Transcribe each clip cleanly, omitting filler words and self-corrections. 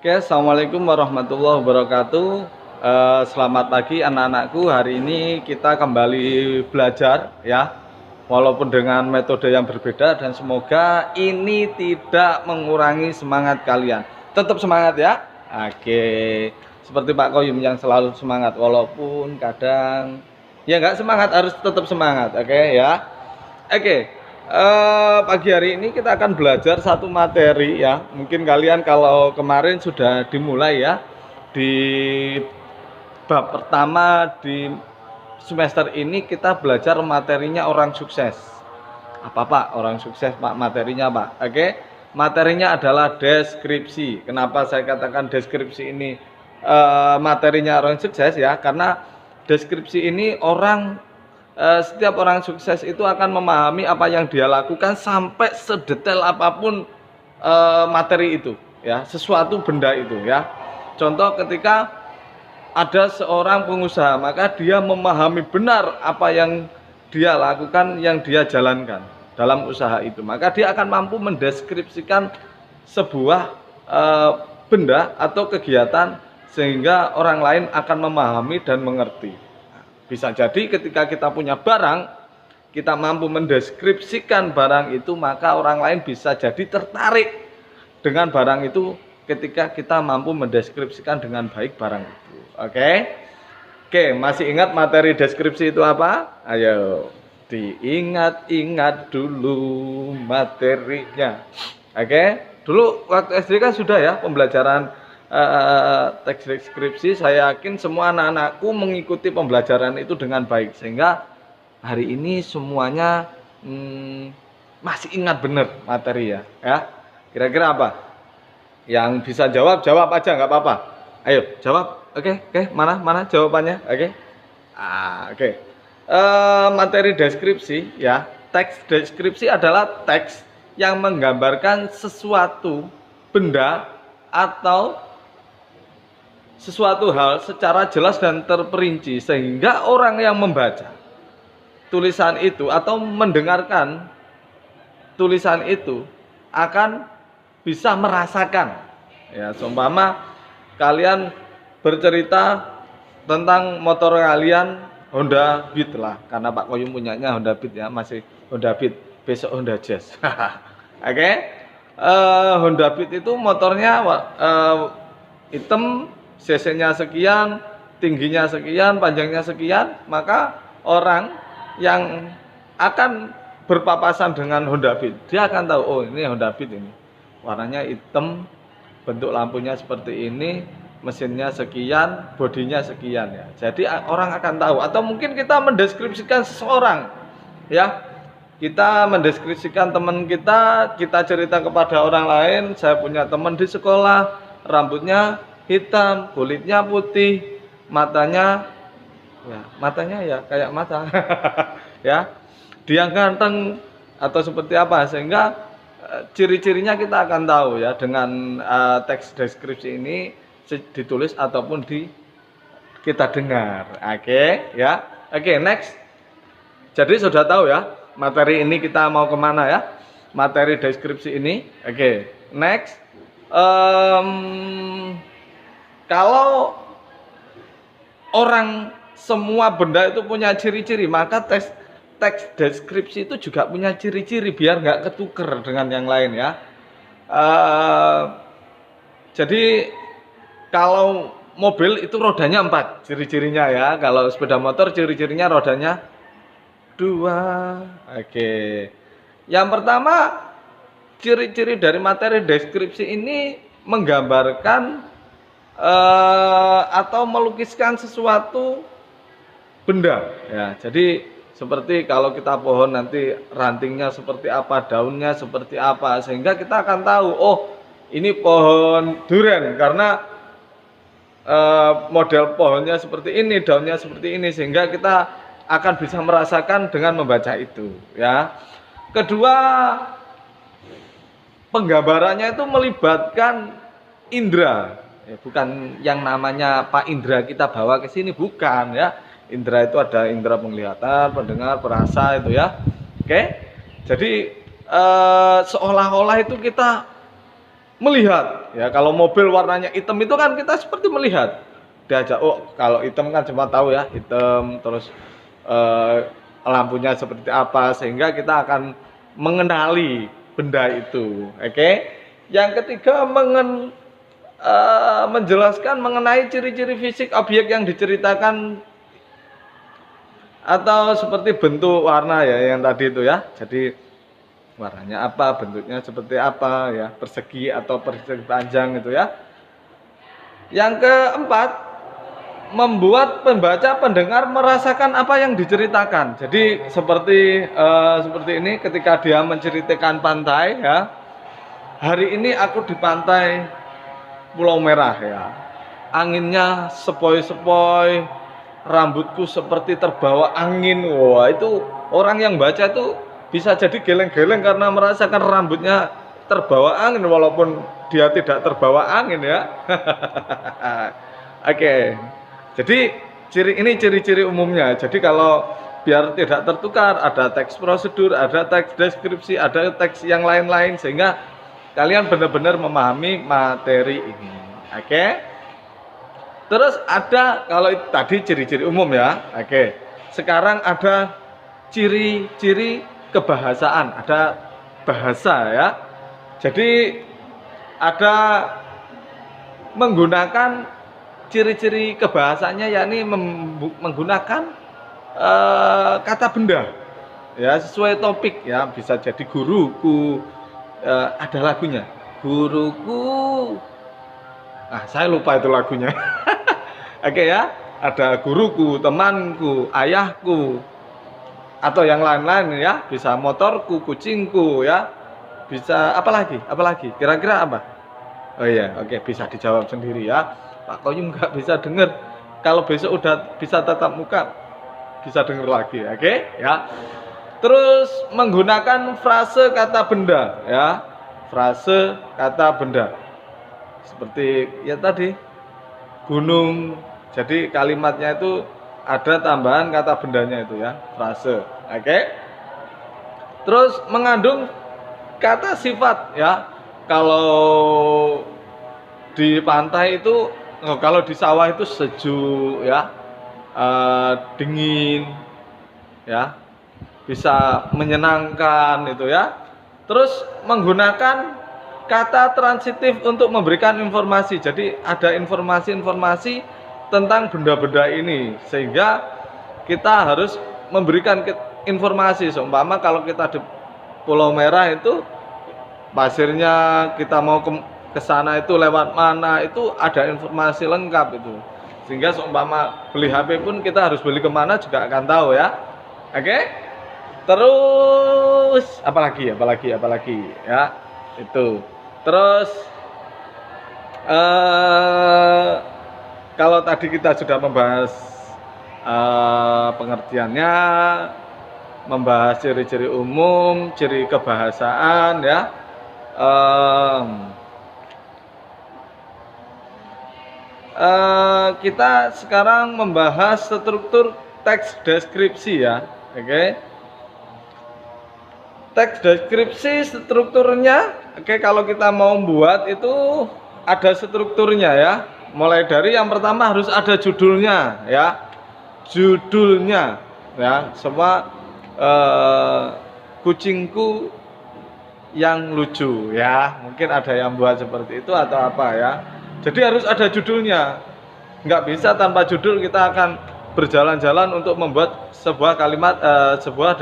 Oke, assalamualaikum warahmatullahi wabarakatuh. Selamat pagi anak-anakku. Hari ini kita kembali belajar ya, walaupun dengan metode yang berbeda, dan semoga ini tidak mengurangi semangat kalian. Tetap semangat ya. Oke, seperti Pak Koyum yang selalu semangat, walaupun kadang ya nggak semangat, harus tetap semangat. Oke ya. Oke. Pagi hari ini kita akan belajar satu materi ya. Mungkin kalian kalau kemarin sudah dimulai ya, di bab pertama di semester ini kita belajar materinya orang sukses. Apa Pak? Orang sukses Pak, materinya Pak. Oke, materinya adalah deskripsi. Kenapa saya katakan deskripsi ini materinya orang sukses ya? Karena deskripsi ini setiap orang sukses itu akan memahami apa yang dia lakukan sampai sedetail apapun materi itu ya, sesuatu benda itu ya. Contoh ketika ada seorang pengusaha, maka dia memahami benar apa yang dia lakukan, yang dia jalankan dalam usaha itu, maka dia akan mampu mendeskripsikan sebuah benda atau kegiatan sehingga orang lain akan memahami dan mengerti. Bisa jadi ketika kita punya barang, kita mampu mendeskripsikan barang itu, maka orang lain bisa jadi tertarik dengan barang itu ketika kita mampu mendeskripsikan dengan baik barang itu. Oke, masih ingat materi deskripsi itu apa? Ayo, diingat-ingat dulu materinya. Oke, dulu waktu SD kan sudah ya pembelajaran teks deskripsi. Saya yakin semua anak-anakku mengikuti pembelajaran itu dengan baik, sehingga hari ini semuanya masih ingat benar materi ya. Kira-kira apa? Yang bisa jawab aja, nggak apa-apa. Ayo jawab. Oke, mana jawabannya? Oke. Materi deskripsi ya. Teks deskripsi adalah teks yang menggambarkan sesuatu benda atau sesuatu hal secara jelas dan terperinci, sehingga orang yang membaca tulisan itu atau mendengarkan tulisan itu akan bisa merasakan ya. Seumpama kalian bercerita tentang motor kalian Honda Beat lah, karena Pak Koyum punyanya Honda Beat ya, masih Honda Beat, besok Honda Jazz. Oke. Honda Beat itu motornya hitam, cc-nya sekian, tingginya sekian, panjangnya sekian, maka orang yang akan berpapasan dengan Honda Beat, dia akan tahu, oh ini Honda Beat ini. Warnanya hitam, bentuk lampunya seperti ini, mesinnya sekian, bodinya sekian ya. Jadi orang akan tahu. Atau mungkin kita mendeskripsikan seseorang ya. Kita mendeskripsikan teman kita cerita kepada orang lain, saya punya teman di sekolah, rambutnya hitam, kulitnya putih, matanya ya kayak mata ya, dia ganteng atau seperti apa, sehingga ciri-cirinya kita akan tahu ya dengan teks deskripsi ini ditulis ataupun kita dengar. Oke, next. Jadi sudah tahu ya materi ini kita mau kemana ya, materi deskripsi ini. Oke, next. Kalau orang semua benda itu punya ciri-ciri, maka teks deskripsi itu juga punya ciri-ciri biar nggak ketuker dengan yang lain ya. Jadi kalau mobil itu rodanya 4 ciri-cirinya ya. Kalau sepeda motor ciri-cirinya rodanya 2. Oke. Yang pertama, ciri-ciri dari materi deskripsi ini menggambarkan atau melukiskan sesuatu benda ya. Jadi seperti kalau kita pohon, nanti rantingnya seperti apa, daunnya seperti apa, sehingga kita akan tahu, oh ini pohon durian karena model pohonnya seperti ini, daunnya seperti ini, sehingga kita akan bisa merasakan dengan membaca itu ya. Kedua, penggambarannya itu melibatkan indera ya, bukan yang namanya Pak Indra kita bawa ke sini, bukan ya. Indera itu ada indera penglihatan, pendengar, perasa itu ya. Oke. Jadi seolah-olah itu kita melihat ya. Kalau mobil warnanya hitam itu kan kita seperti melihat, diajak, oh kalau hitam kan cuma tahu ya hitam, terus eh, lampunya seperti apa, sehingga kita akan mengenali benda itu. Oke. Yang ketiga, menjelaskan mengenai ciri-ciri fisik objek yang diceritakan, atau seperti bentuk warna ya yang tadi itu ya. Jadi warnanya apa, bentuknya seperti apa ya, persegi atau persegi panjang itu ya. Yang keempat, membuat pembaca pendengar merasakan apa yang diceritakan. Jadi seperti ini, ketika dia menceritakan pantai ya. Hari ini aku di pantai Pulau Merah ya. Anginnya sepoi-sepoi, rambutku seperti terbawa angin. Wah, itu orang yang baca itu bisa jadi geleng-geleng karena merasakan rambutnya terbawa angin walaupun dia tidak terbawa angin ya. Oke. Jadi ini ciri-ciri umumnya. Jadi kalau biar tidak tertukar, ada teks prosedur, ada teks deskripsi, ada teks yang lain-lain, sehingga kalian benar-benar memahami materi ini. Oke. Terus ada, kalau tadi ciri-ciri umum ya. Oke. Sekarang ada ciri-ciri kebahasaan, ada bahasa ya. Jadi ada menggunakan ciri-ciri kebahasanya, yakni menggunakan kata benda ya, sesuai topik ya. Bisa jadi guruku, ada lagunya, guruku, saya lupa itu lagunya. Oke ya, ada guruku, temanku, ayahku, atau yang lain-lain ya. Bisa motorku, kucingku ya. Bisa apa lagi kira-kira apa? Oh iya, oke, bisa dijawab sendiri ya. Pak Koyum nggak bisa dengar. Kalau besok udah bisa tatap muka, bisa dengar lagi, oke ya. Terus menggunakan frase kata benda ya, frase kata benda seperti ya tadi gunung. Jadi kalimatnya itu ada tambahan kata bendanya itu ya, frase. Oke. Terus mengandung kata sifat ya. Kalau di pantai itu, kalau di sawah itu sejuk ya, dingin ya, bisa menyenangkan itu ya. Terus menggunakan kata transitif untuk memberikan informasi. Jadi ada informasi-informasi tentang benda-benda ini, sehingga kita harus memberikan informasi. Seumpama kalau kita di Pulau Merah itu, pasirnya kita mau ke sana itu lewat mana, itu ada informasi lengkap itu. Sehingga seumpama beli HP pun kita harus beli kemana juga akan tahu ya. Oke. Terus apalagi ya, itu. Terus kalau tadi kita sudah membahas pengertiannya, membahas ciri-ciri umum, ciri kebahasaan ya. Kita sekarang membahas struktur teks deskripsi ya. Oke. Teks deskripsi strukturnya, kalau kita mau buat itu ada strukturnya ya. Mulai dari yang pertama harus ada judulnya ya. Judulnya ya, semua kucingku yang lucu ya. Mungkin ada yang buat seperti itu atau apa ya. Jadi harus ada judulnya. Nggak bisa tanpa judul kita akan berjalan-jalan untuk membuat sebuah kalimat, sebuah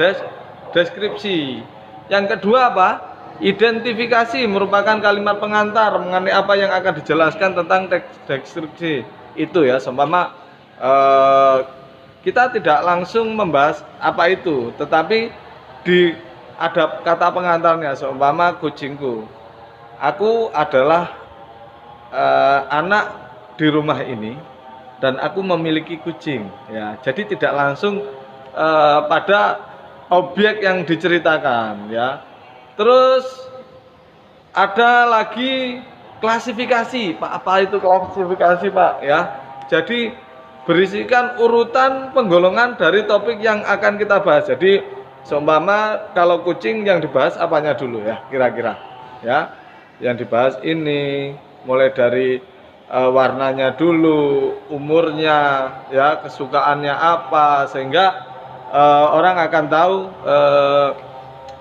deskripsi. Yang kedua apa? Identifikasi merupakan kalimat pengantar mengenai apa yang akan dijelaskan tentang deskripsi itu ya. Seumpama kita tidak langsung membahas apa itu, tetapi ada kata pengantarnya. Seumpama kucingku, aku adalah anak di rumah ini dan aku memiliki kucing ya. Jadi tidak langsung pada objek yang diceritakan ya. Terus ada lagi klasifikasi. Pak, apa itu klasifikasi Pak ya? Jadi berisikan urutan penggolongan dari topik yang akan kita bahas. Jadi seumpama kalau kucing yang dibahas apanya dulu ya kira-kira ya. yang dibahas ini, mulai dari warnanya dulu, umurnya, ya, kesukaannya apa, sehingga orang akan tahu,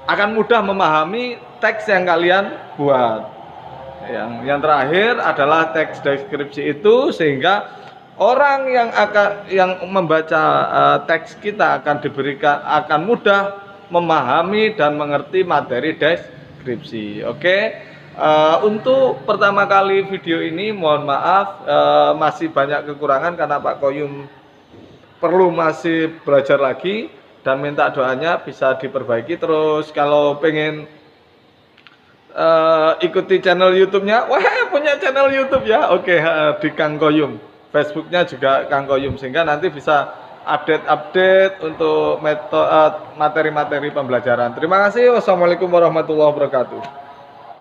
akan mudah memahami teks yang kalian buat. Yang terakhir adalah teks deskripsi itu, sehingga orang yang membaca teks kita akan mudah memahami dan mengerti materi deskripsi. Oke. Untuk pertama kali video ini mohon maaf, masih banyak kekurangan karena Pak Koyum perlu masih belajar lagi, dan minta doanya bisa diperbaiki. Terus kalau pengen ikuti channel YouTube-nya, wah punya channel YouTube ya, oke, di Kang Koyum, Facebooknya juga Kang Koyum, sehingga nanti bisa update untuk materi-materi pembelajaran. Terima kasih. Wassalamualaikum warahmatullahi wabarakatuh.